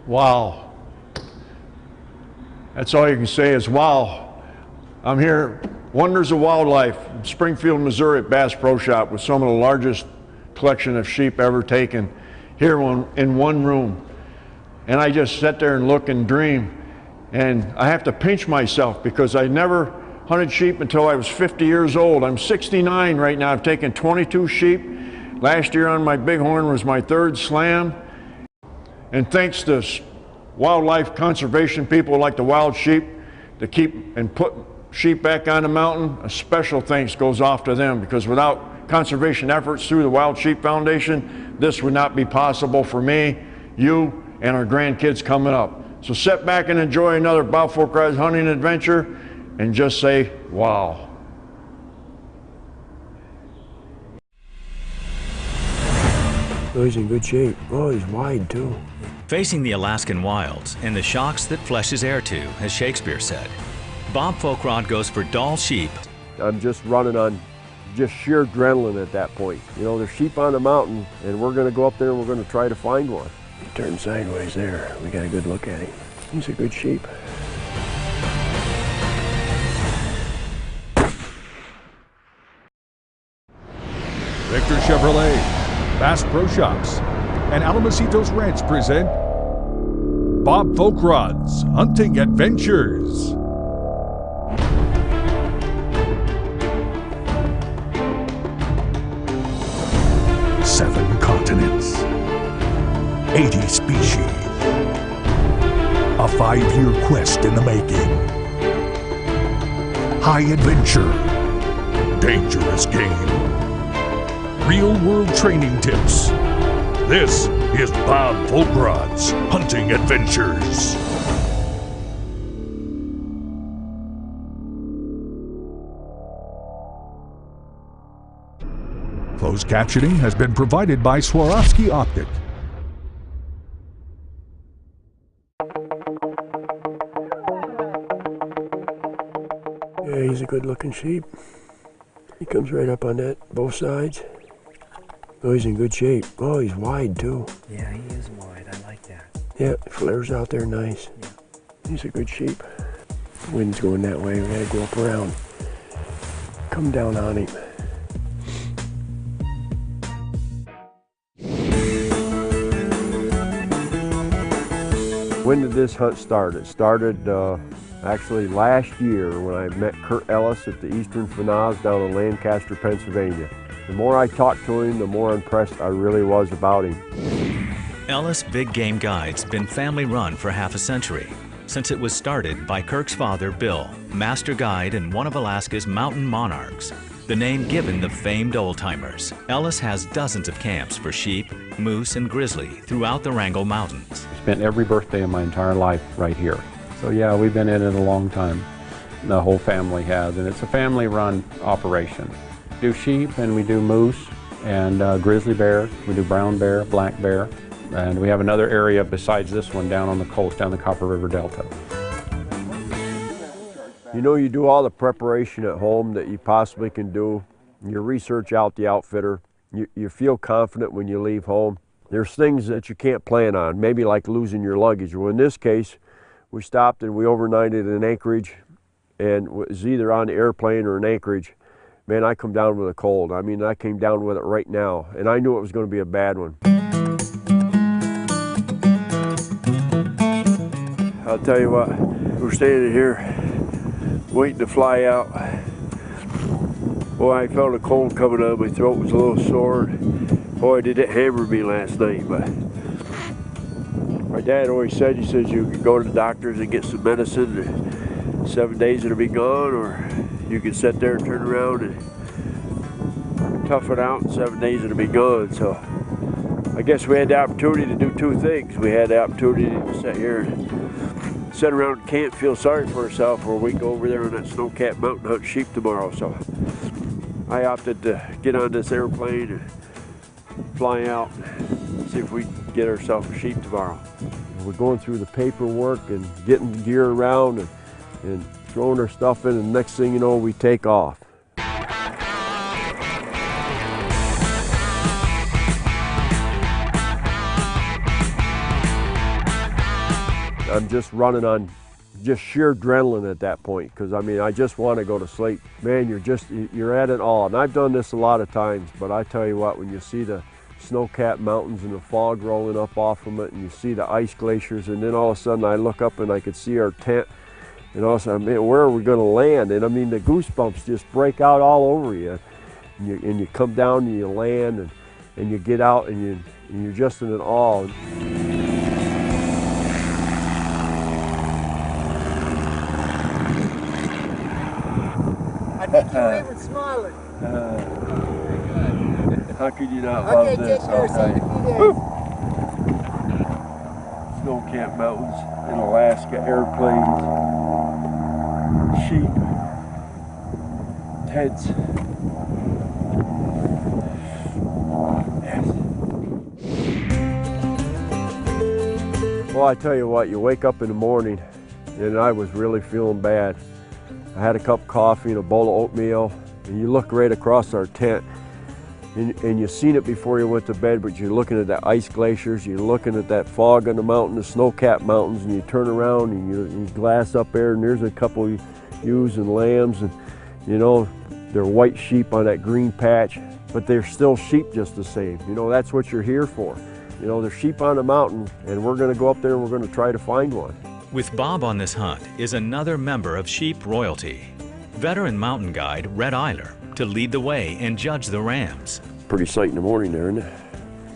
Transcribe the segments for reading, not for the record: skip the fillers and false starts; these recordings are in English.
Wow. That's all you can say is wow. I'm here, Wonders of Wildlife, Springfield, Missouri at Bass Pro Shop with some of the largest collection of sheep ever taken here in one room. And I just sit there and look and dream. And I have to pinch myself because I never hunted sheep until I was 50 years old. I'm 69 right now. I've taken 22 sheep. Last year on my bighorn was my 3rd slam. And thanks to wildlife conservation people like the wild sheep to keep and put sheep back on the mountain, a special thanks goes off to them, because without conservation efforts through the Wild Sheep Foundation, this would not be possible for me, you, and our grandkids coming up. So sit back and enjoy another Bob Folkrod's hunting adventure and just say, wow. Oh, he's in good shape. Oh, he's wide too. Facing the Alaskan wilds and the shocks that flesh is heir to, as Shakespeare said, Bob Folkrod goes for Dall sheep. I'm just running on just sheer adrenaline at that point. You know, there's sheep on the mountain, and we're going to go up there and we're going to try to find one. He turned sideways there. We got a good look at him. He's a good sheep. Victor Chevrolet, Bass Pro Shops, and Alamocitos Ranch present Bob Folkrod's Hunting Adventures. Seven continents, 80 species, a 5-year quest in the making. High adventure, dangerous game, real-world training tips. This is Bob Folkrod's Hunting Adventures. Closed captioning has been provided by Swarovski Optic. Yeah, he's a good-looking sheep. He comes right up on that, both sides. Oh, he's in good shape. Oh, he's wide too. Yeah, he is wide. I like that. Yeah, flares out there nice. Yeah. He's a good sheep. Wind's going that way. We gotta go up around. Come down on him. When did this hunt start? It started actually last year when I met Kurt Ellis at the Eastern Fanaz down in Lancaster, Pennsylvania. The more I talked to him, the more impressed I really was about him. Ellis Big Game Guide's been family run for half a century, since it was started by Kirk's father, Bill, master guide and one of Alaska's mountain monarchs, the name given the famed old-timers. Ellis has dozens of camps for sheep, moose, and grizzly throughout the Wrangell Mountains. Spent every birthday of my entire life right here. So yeah, we've been in it a long time. The whole family has, and it's a family-run operation. We do sheep and we do moose and grizzly bear. We do brown bear, black bear, and we have another area besides this one down on the coast, down the Copper River Delta. You know, you do all the preparation at home that you possibly can do. You research out the outfitter. You feel confident when you leave home. There's things that you can't plan on, maybe like losing your luggage. Well, in this case, we stopped and we overnighted in Anchorage, and it was either on the airplane or in Anchorage. Man, I come down with a cold. I mean, I came down with it right now, and I knew it was going to be a bad one. I'll tell you what, we're standing here waiting to fly out. Boy, I felt a cold coming on. My throat was a little sore. Boy, did it hammer me last night. But my dad always said, he says you can go to the doctors and get some medicine, and 7 days it'll be gone, or you can sit there and turn around and tough it out, and 7 days it'll be gone. So I guess we had the opportunity to do two things. We had the opportunity to sit here and sit around and camp, feel sorry for ourselves, or we go over there on that snow-capped mountain hunt sheep tomorrow. So I opted to get on this airplane and fly out and see if we can get ourselves a sheep tomorrow. We're going through the paperwork and getting the gear around and throwing our stuff in, and the next thing you know, we take off. I'm just running on just sheer adrenaline at that point, because I mean, I just want to go to sleep. Man, you're at it all. And I've done this a lot of times, but I tell you what, when you see the snow-capped mountains and the fog rolling up off from it, and you see the ice glaciers, and then all of a sudden I look up and I could see our tent, and all of a sudden, man, where are we going to land? And I mean, the goosebumps just break out all over you. And you come down and you land, and you get out, and you're just in an awe. I think you were even smiling. How could you not love this? Okay, take care, see you in a few days. Snow-capped mountains in Alaska, airplanes, sheep, tents. Well, I tell you what, you wake up in the morning, and I was really feeling bad. I had a cup of coffee and a bowl of oatmeal, and you look right across our tent, and you've seen it before you went to bed, but you're looking at the ice glaciers, you're looking at that fog on the mountain, the snow-capped mountains, and you turn around and you glass up there, and there's a couple of ewes and lambs, and you know, they're white sheep on that green patch, but they're still sheep just the same. You know, that's what you're here for. You know, there's sheep on the mountain, and we're going to go up there and we're going to try to find one. With Bob on this hunt is another member of sheep royalty, veteran mountain guide Red Eiler, to lead the way and judge the rams. Pretty sight in the morning there, isn't it?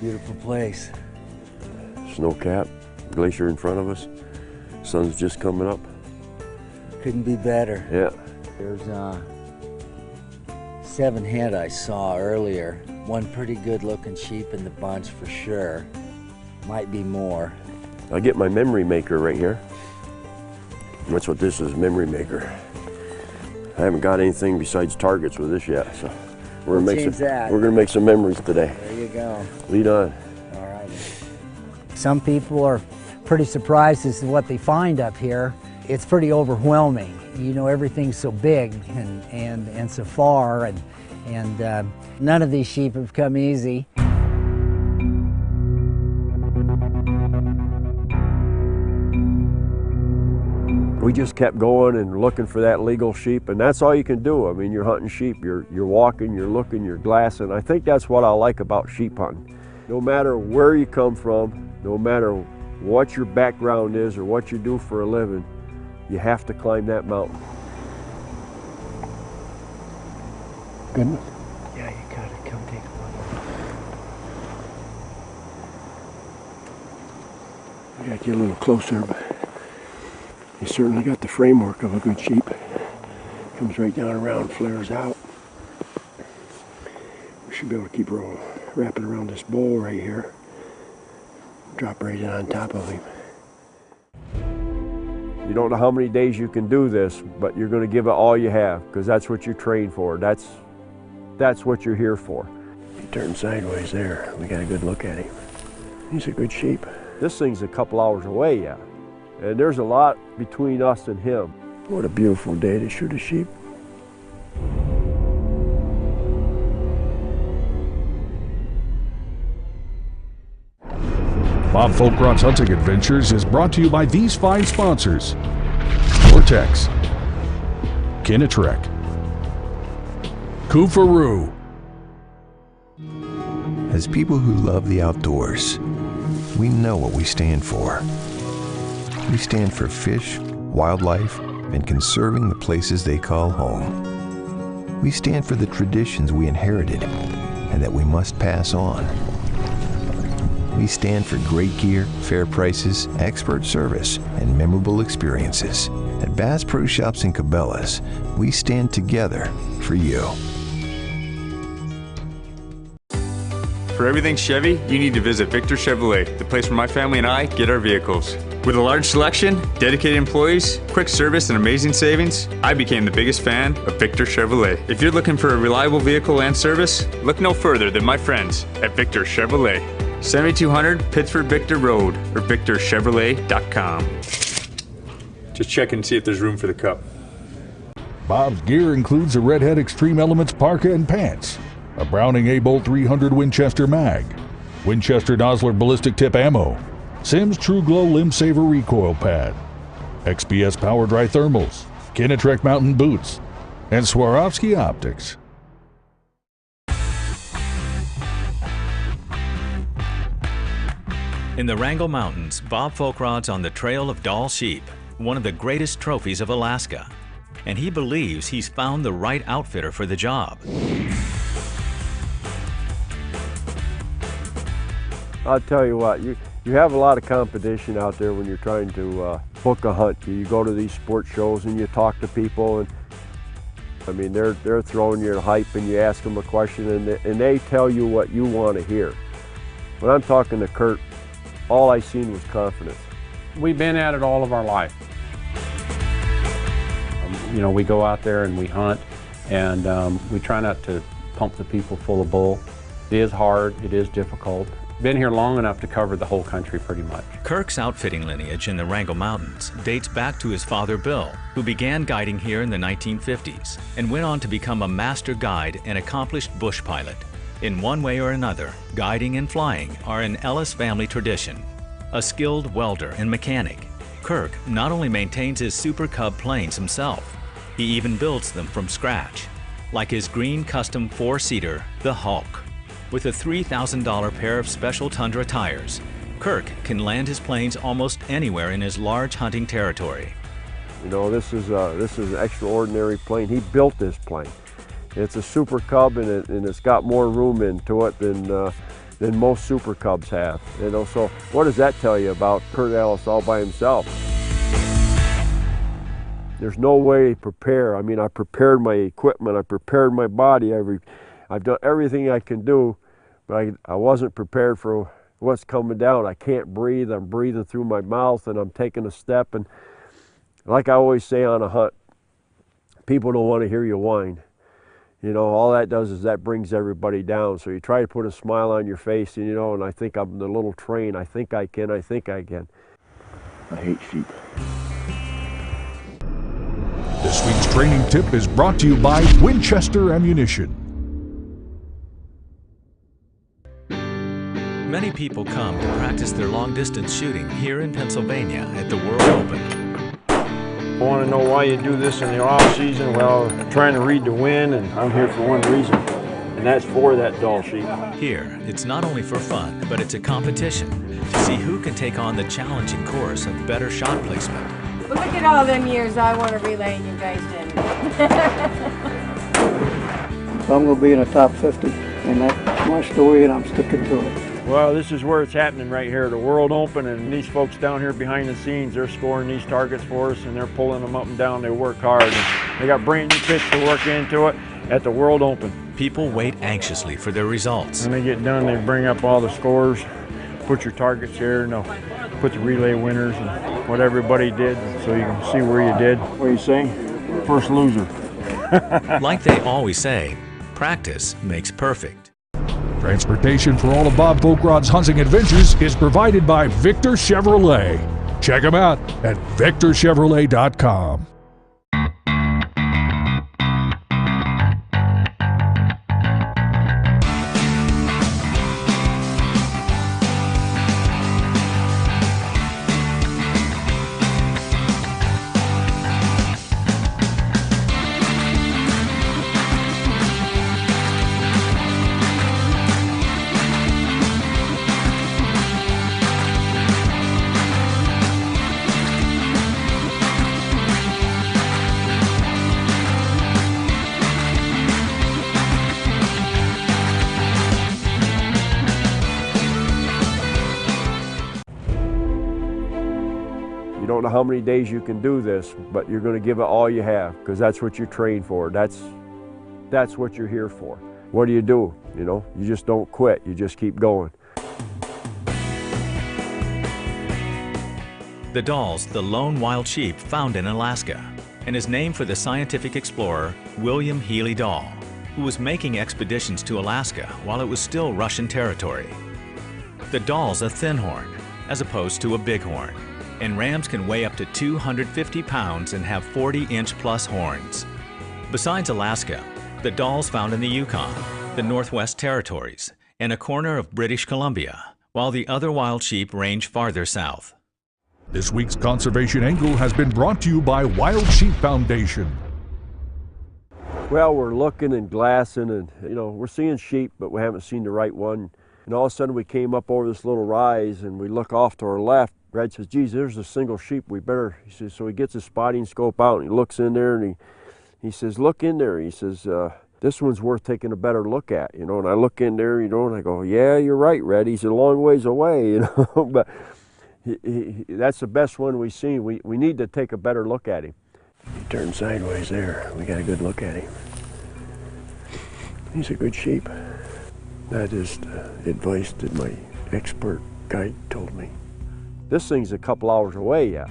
Beautiful place. Snow-capped, glacier in front of us. Sun's just coming up. Couldn't be better. Yeah. There's 7 head I saw earlier. One pretty good looking sheep in the bunch for sure. Might be more. I get my memory maker right here. That's what this is, memory maker. I haven't got anything besides targets with this yet, so we're gonna make some memories today. There you go. Lead on. All right. Some people are pretty surprised as to what they find up here. It's pretty overwhelming. You know, everything's so big and so far, and none of these sheep have come easy. We just kept going and looking for that legal sheep, and that's all you can do. I mean, you're hunting sheep, you're walking, you're looking, you're glassing. I think that's what I like about sheep hunting. No matter where you come from, no matter what your background is or what you do for a living, you have to climb that mountain. Good. Yeah, you gotta come take a look. I got you a little closer, but you certainly got the framework of a good sheep. Comes right down around, flares out. We should be able to keep rolling, wrapping around this bowl right here. Drop right in on top of him. You don't know how many days you can do this, but you're going to give it all you have, because that's what you train for. That's what you're here for. He turned sideways there. We got a good look at him. He's a good sheep. This thing's a couple hours away yet, and there's a lot between us and him. What a beautiful day to shoot a sheep. Bob Folkrott's Hunting Adventures is brought to you by these fine sponsors: Vortex, Kinatrek, Kufaru. As people who love the outdoors, we know what we stand for. We stand for fish, wildlife, and conserving the places they call home. We stand for the traditions we inherited and that we must pass on. We stand for great gear, fair prices, expert service, and memorable experiences. At Bass Pro Shops and Cabela's, we stand together for you. For everything Chevy, you need to visit Victor Chevrolet, the place where my family and I get our vehicles. With a large selection, dedicated employees, quick service, and amazing savings, I became the biggest fan of Victor Chevrolet. If you're looking for a reliable vehicle and service, look no further than my friends at Victor Chevrolet. 7200 Pittsford Victor Road or victorchevrolet.com. Just check and see if there's room for the cup. Bob's gear includes a Redhead Extreme Elements parka and pants, a Browning A-Bolt 300 Winchester mag, Winchester Nosler ballistic tip ammo, Simms True Glow Limb Saver Recoil Pad, XPS Power Dry Thermals, Kinetrek Mountain Boots, and Swarovski Optics. In the Wrangell Mountains, Bob Folkrod's on the trail of Dall sheep, one of the greatest trophies of Alaska, and he believes he's found the right outfitter for the job. I'll tell you what, you have a lot of competition out there when you're trying to book a hunt. You go to these sports shows and you talk to people, and I mean, they're throwing you a hype, and you ask them a question and they tell you what you want to hear. When I'm talking to Kurt, all I seen was confidence. We've been at it all of our life. You know, we go out there and we hunt, and we try not to pump the people full of bull. It is hard, it is difficult. Been here long enough to cover the whole country pretty much. Kirk's outfitting lineage in the Wrangell Mountains dates back to his father Bill, who began guiding here in the 1950s and went on to become a master guide and accomplished bush pilot. In one way or another, guiding and flying are an Ellis family tradition. A skilled welder and mechanic, Kirk not only maintains his Super Cub planes himself, he even builds them from scratch, like his green custom four-seater, the Hulk. With a $3,000 pair of special Tundra tires, Kirk can land his planes almost anywhere in his large hunting territory. You know, this is an extraordinary plane. He built this plane. It's a Super Cub, and it's got more room into it than most Super Cubs have. You know, so what does that tell you about Kurt Ellis all by himself? There's no way to prepare. I mean, I prepared my equipment, I prepared my body, I've done everything I can do, but I wasn't prepared for what's coming down. I can't breathe. I'm breathing through my mouth, and I'm taking a step. And like I always say on a hunt, people don't want to hear you whine. You know, all that does is that brings everybody down. So you try to put a smile on your face, and you know, and I think I'm the little train. I think I can, I think I can. I hate sheep. This week's training tip is brought to you by Winchester Ammunition. Many people come to practice their long-distance shooting here in Pennsylvania at the World Open. I want to know why you do this in the off-season. Well, trying to read the wind, and I'm here for one reason, and that's for that Dall sheep. Here, it's not only for fun, but it's a competition to see who can take on the challenging course of better shot placement. But look at all them years I want to relay and you guys didn't. So I'm going to be in the top 50, and that's my story, and I'm sticking to it. Well, this is where it's happening right here, the World Open, and these folks down here behind the scenes, they're scoring these targets for us, and they're pulling them up and down. They work hard, and they got brand new pits to work into it at the World Open. People wait anxiously for their results. When they get done, they bring up all the scores, put your targets here, and they'll put the relay winners and what everybody did, so you can see where you did. What do you say? First loser. Like they always say, practice makes perfect. Transportation for all of Bob Folkrod's hunting adventures is provided by Victor Chevrolet. Check them out at victorchevrolet.com. You don't know how many days you can do this, but you're going to give it all you have, because that's what you train for. That's what you're here for. What do? You know, you just don't quit. You just keep going. The Dall's the lone wild sheep found in Alaska and is named for the scientific explorer William Healy Dall, who was making expeditions to Alaska while it was still Russian territory. The Dall's a thin horn, as opposed to a bighorn, and rams can weigh up to 250 pounds and have 40-inch plus horns. Besides Alaska, the Dall's found in the Yukon, the Northwest Territories, and a corner of British Columbia, while the other wild sheep range farther south. This week's Conservation Angle has been brought to you by Wild Sheep Foundation. Well, we're looking and glassing and, we're seeing sheep, but we haven't seen the right one. And all of a sudden we came up over this little rise and we look off to our left. Brad says, geez, there's a single sheep. We better, he says, so he gets his spotting scope out and he looks in there and he says, look in there. He says, this one's worth taking a better look at, and I look in there, and I go, yeah, you're right, Red. He's a long ways away, but that's the best one we've seen. We need to take a better look at him. He turned sideways there. We got a good look at him. He's a good sheep. That is the advice that my expert guide told me. This thing's a couple hours away yet,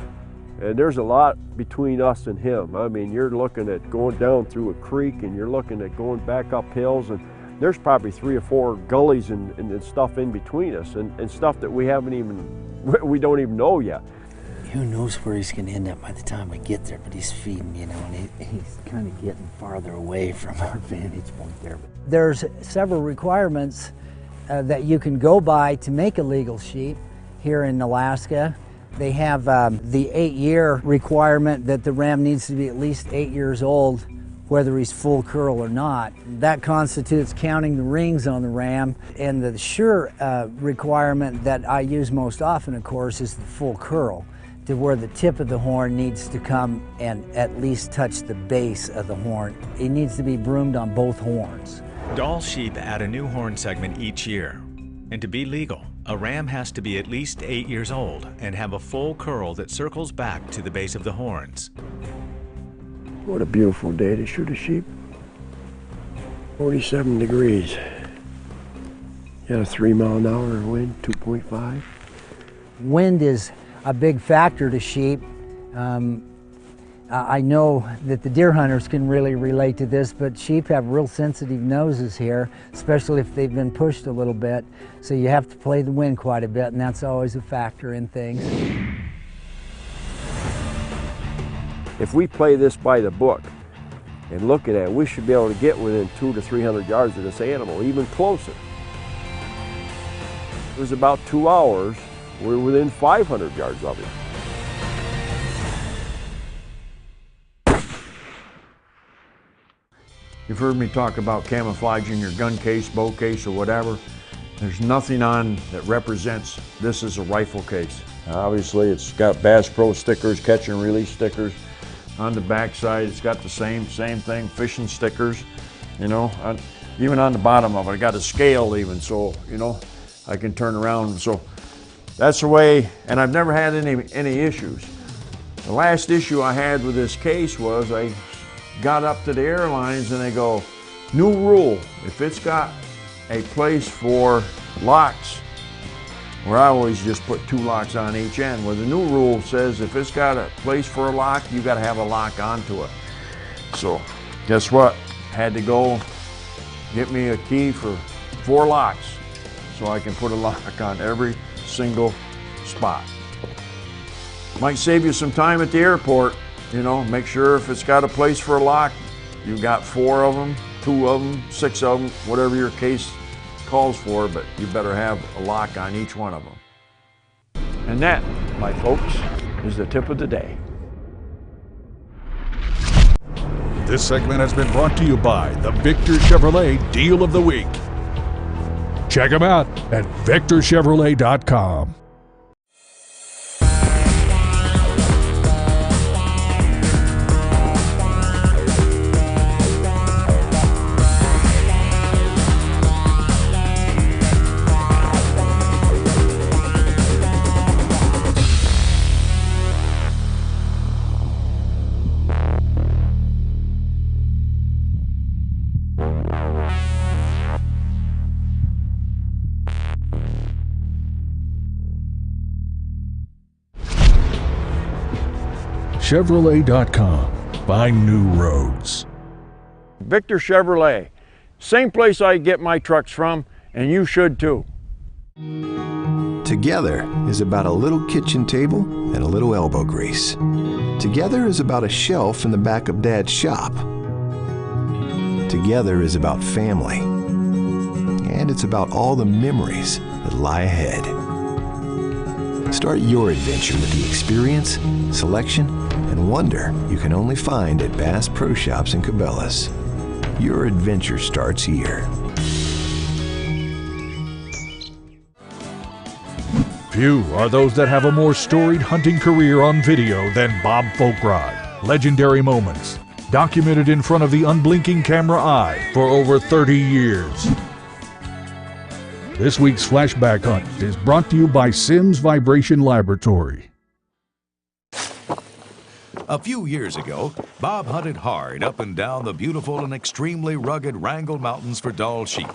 and there's a lot between us and him. I mean, you're looking at going down through a creek, and you're looking at going back up hills, and there's probably 3 or 4 gullies and stuff in between us, and stuff that we don't even know yet. Who knows where he's going to end up by the time we get there, but he's feeding, and he's kind of getting farther away from our vantage point there. There's several requirements that you can go by to make a legal sheep here in Alaska. They have the 8-year requirement that the ram needs to be at least 8 years old, whether he's full curl or not. That constitutes counting the rings on the ram. And the sure requirement that I use most often, of course, is the full curl, to where the tip of the horn needs to come and at least touch the base of the horn. It needs to be broomed on both horns. Dall sheep add a new horn segment each year. And to be legal, a ram has to be at least 8 years old and have a full curl that circles back to the base of the horns. What a beautiful day to shoot a sheep. 47 degrees. You got a 3-mile-an-hour wind, 2.5. Wind is a big factor to sheep. I know that the deer hunters can really relate to this, but sheep have real sensitive noses here, especially if they've been pushed a little bit. So you have to play the wind quite a bit, and that's always a factor in things. If we play this by the book and look at it, we should be able to get within 200 to 300 yards of this animal, even closer. It was about 2 hours. We're within 500 yards of it. You've heard me talk about camouflaging your gun case, bow case, or whatever. There's nothing on that represents this as a rifle case. Obviously, it's got Bass Pro stickers, catch and release stickers. On the back side, it's got the same thing, fishing stickers. Even on the bottom of it, I got a scale even, so I can turn around. So that's the way, and I've never had any issues. The last issue I had with this case was I got up to the airlines and they go, new rule, if it's got a place for locks, where I always just put 2 locks on each end, where the new rule says if it's got a place for a lock, you got to have a lock onto it. So guess what? Had to go get me a key for 4 locks so I can put a lock on every single spot. Might save you some time at the airport. Make sure if it's got a place for a lock, you've got 4 of them, 2 of them, 6 of them, whatever your case calls for, but you better have a lock on each one of them. And that, my folks, is the tip of the day. This segment has been brought to you by the Victor Chevrolet Deal of the Week. Check them out at victorchevrolet.com. Chevrolet.com. Find new roads. Victor Chevrolet, same place I get my trucks from, and you should too. Together is about a little kitchen table and a little elbow grease. Together is about a shelf in the back of Dad's shop. Together is about family. and it's about all the memories that lie ahead. Start your adventure with the experience, selection, and wonder you can only find at Bass Pro Shops in Cabela's. Your adventure starts here. Few are those that have a more storied hunting career on video than Bob Folkrod. Legendary moments, documented in front of the unblinking camera eye for over 30 years. This week's Flashback Hunt is brought to you by Sims Vibration Laboratory. A few years ago, Bob hunted hard up and down the beautiful and extremely rugged Wrangell Mountains for Dall sheep.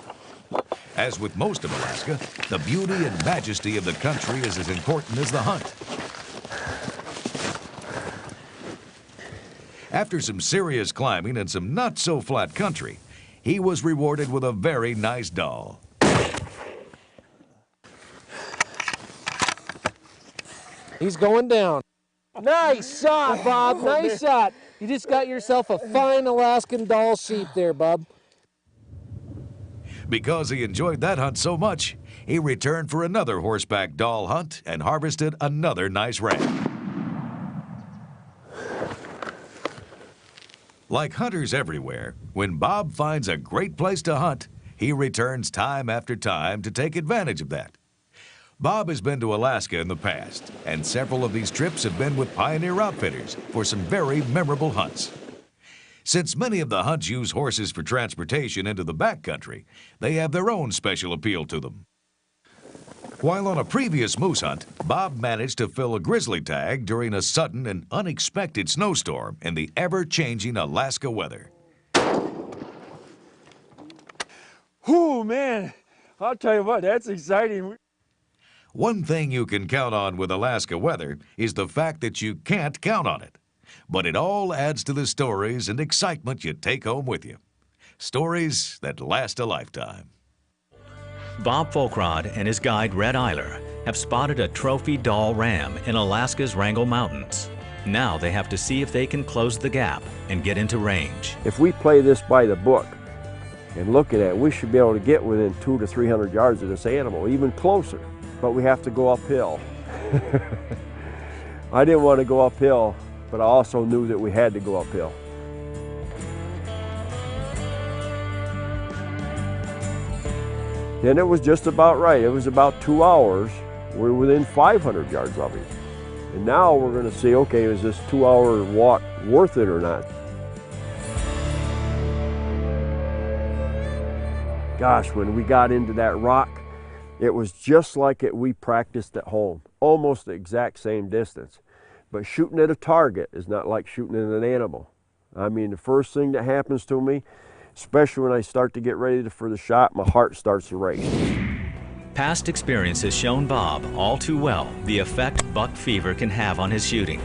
As with most of Alaska, the beauty and majesty of the country is as important as the hunt. After some serious climbing and some not-so-flat country, he was rewarded with a very nice Dall. He's going down. Nice shot, Bob. Nice shot. You just got yourself a fine Alaskan Dall sheep there, Bob. Because he enjoyed that hunt so much, he returned for another horseback Dall hunt and harvested another nice ram. Like hunters everywhere, when Bob finds a great place to hunt, he returns time after time to take advantage of that. Bob has been to Alaska in the past, and several of these trips have been with Pioneer Outfitters for some very memorable hunts. Since many of the hunts use horses for transportation into the backcountry, they have their own special appeal to them. While on a previous moose hunt, Bob managed to fill a grizzly tag during a sudden and unexpected snowstorm in the ever-changing Alaska weather. Oh, man, I'll tell you what, that's exciting. One thing you can count on with Alaska weather is the fact that you can't count on it. But it all adds to the stories and excitement you take home with you. Stories that last a lifetime. Bob Folkrod and his guide Red Eiler have spotted a trophy Dall ram in Alaska's Wrangell Mountains. Now they have to see if they can close the gap and get into range. If we play this by the book and look at it, we should be able to get within 200 to 300 yards of this animal, even closer. But we have to go uphill. I didn't want to go uphill, but I also knew that we had to go uphill. Then it was just about right. It was about 2 hours. We're within 500 yards of him. And now we're going to see, okay, is this 2-hour walk worth it or not? Gosh, when we got into that rock, it was just like we practiced at home, almost the exact same distance. But shooting at a target is not like shooting at an animal. I mean, the first thing that happens to me, especially when I start to get ready for the shot, my heart starts to race. Past experience has shown Bob all too well the effect buck fever can have on his shooting.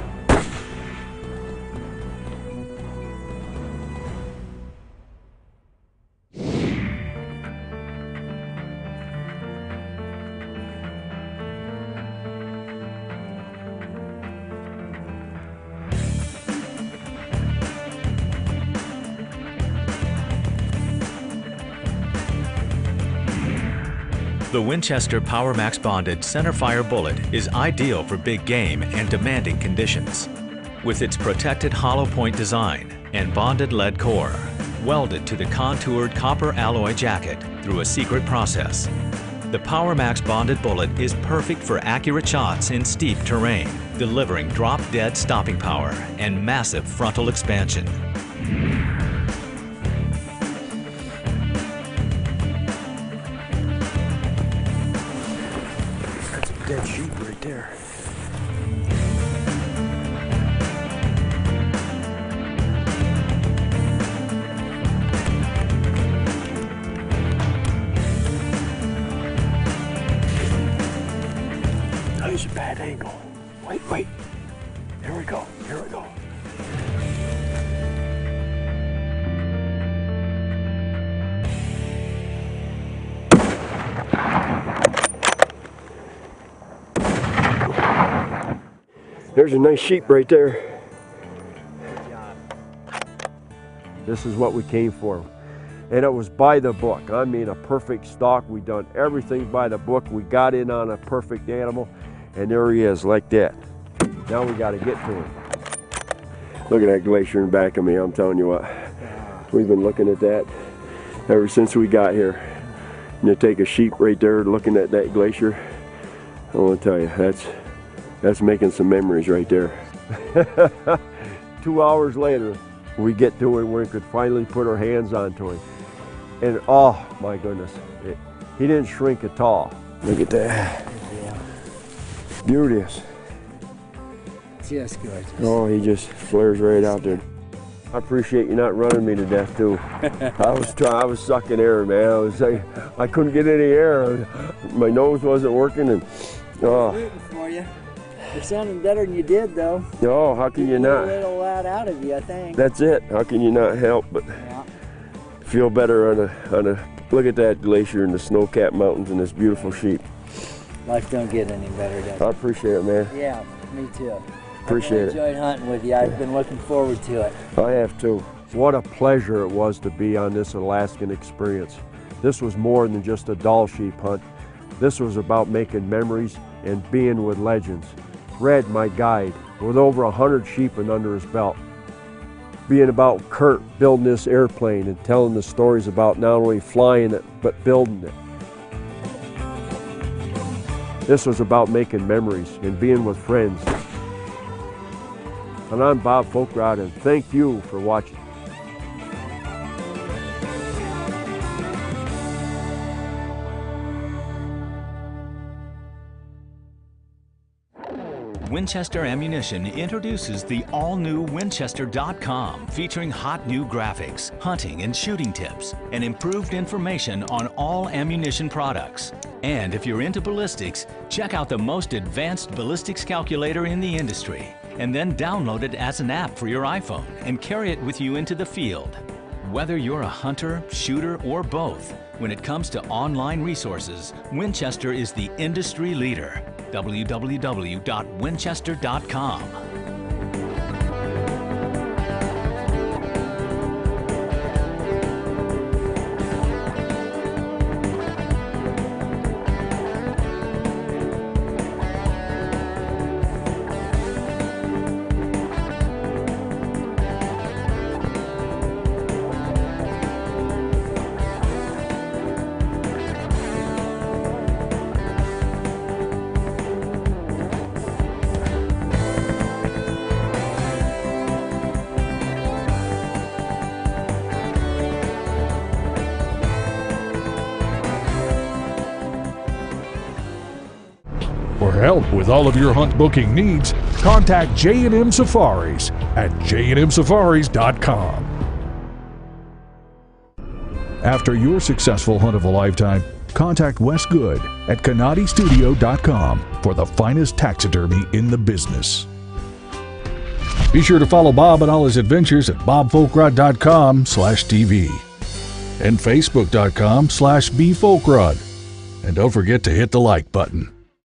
The Winchester PowerMax bonded centerfire bullet is ideal for big game and demanding conditions. With its protected hollow point design and bonded lead core, welded to the contoured copper alloy jacket through a secret process, the PowerMax bonded bullet is perfect for accurate shots in steep terrain, delivering drop-dead stopping power and massive frontal expansion. Dead sheep right there. There's a bad angle. Wait. Here we go. There's a nice sheep right there. This is what we came for. And it was by the book. I mean, a perfect stalk. We done everything by the book. We got in on a perfect animal, and there he is, like that. Now we got to get to him. Look at that glacier in back of me. I'm telling you what, we've been looking at that ever since we got here. And you take a sheep right there looking at that glacier. I want to tell you, that's making some memories right there. 2 hours later, we get to him where we could finally put our hands onto him. And oh my goodness, he didn't shrink at all. Look at that. Beauteous. Just gorgeous. Oh, he just flares right out there. I appreciate you not running me to death too. I was sucking air, man. I couldn't get any air. My nose wasn't working, and oh. Rooting for you. You're sounding better than you did, though. No, how can you not? A little loud out of you, I think. That's it. How can you not help but feel better on a look at that glacier and the snow-capped mountains and this beautiful sheep. Life don't get any better, does it? I appreciate it, man. Yeah, me too. Appreciate it. I've enjoyed hunting with you. I've been looking forward to it. I have too. What a pleasure it was to be on this Alaskan experience. This was more than just a Dall sheep hunt. This was about making memories and being with legends. Red, my guide, with over 100 sheep and under his belt. Being about Kurt building this airplane and telling the stories about not only flying it, but building it. This was about making memories and being with friends. And I'm Bob Folkrod, and thank you for watching. Winchester Ammunition introduces the all-new Winchester.com, featuring hot new graphics, hunting and shooting tips, and improved information on all ammunition products. And if you're into ballistics, check out the most advanced ballistics calculator in the industry, and then download it as an app for your iPhone and carry it with you into the field. Whether you're a hunter, shooter, or both, when it comes to online resources, Winchester is the industry leader. www.winchester.com. For help with all of your hunt booking needs, contact J&M Safaris at jnmsafaris.com. After your successful hunt of a lifetime, contact Wes Good at CanadiStudio.com for the finest taxidermy in the business. Be sure to follow Bob and all his adventures at bobfolkrod.com/TV and facebook.com/bfolkrod. And don't forget to hit the like button.